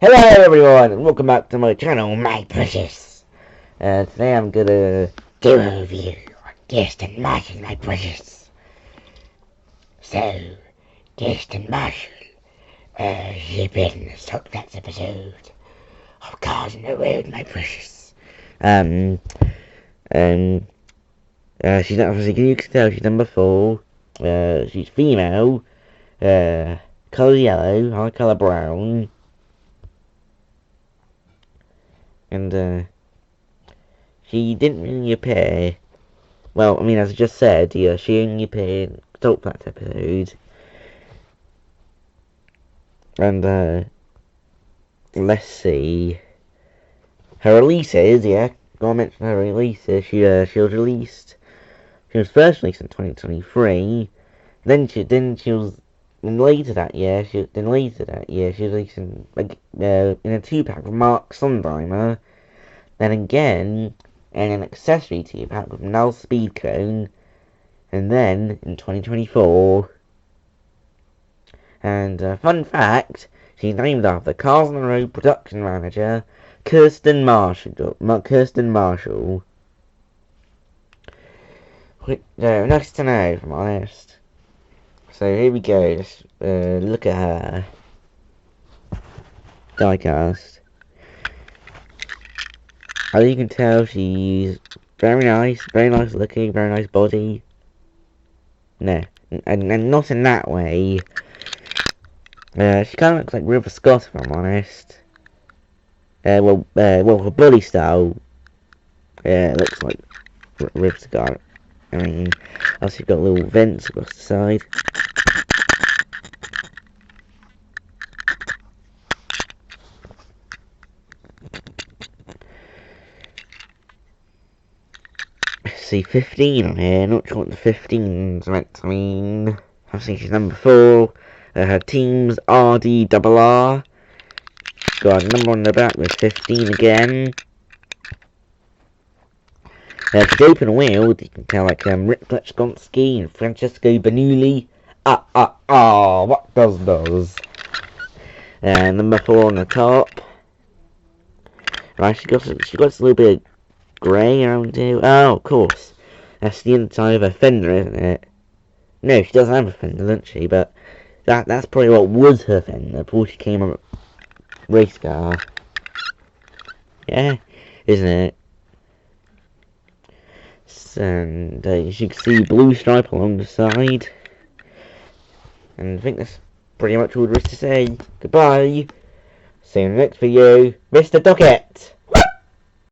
Hello everyone, and welcome back to my channel, my precious. Today I'm gonna do a review on Gearsten Marshall, my precious. So, Gearsten Marshall, you've been stuck next episode of Cars on the Road, my precious. She's obviously, you can tell she's number 4. She's female, colour yellow, high colour brown. And, she didn't really appear. Well, I mean, as I just said, yeah, she only appeared in Talk that episode. And, let's see. Her releases, yeah. Gotta mention her releases. She was released. She was first released in 2023. Then later that year, she was released in a 2-pack with Mark Sundimer. Then again, in an accessory 2-pack with Nell Speedcone. And then, in 2024. And, fun fact, she's named after Cars on the Road production manager, Gearsten Marshall. Nice to know, if I'm honest. So here we go, let's look at her diecast. As you can tell, she's very nice looking, very nice body. No, and not in that way. She kind of looks like River Scott, if I'm honest. Well, her body style, looks like River Scott. I mean, also you've got little vents across the side. See 15 on here, not sure what the 15's meant to mean. I think she's number 4. Her team's RDRR. Got a number on the back with 15 again. She's open wheeled, you can tell, like Rick Lechkonsky and Francesco Bernoulli. What does? Number 4 on the top. Right, she got a little bit of grey around here. Oh, of course. That's the inside of her fender, isn't it? No, she doesn't have a fender, doesn't she? But that's probably what was her fender before she came on a race car. Yeah, isn't it? And as you can see, blue stripe along the side. And I think that's pretty much all there is to say. Goodbye. See you in the next video, Mr. Docket.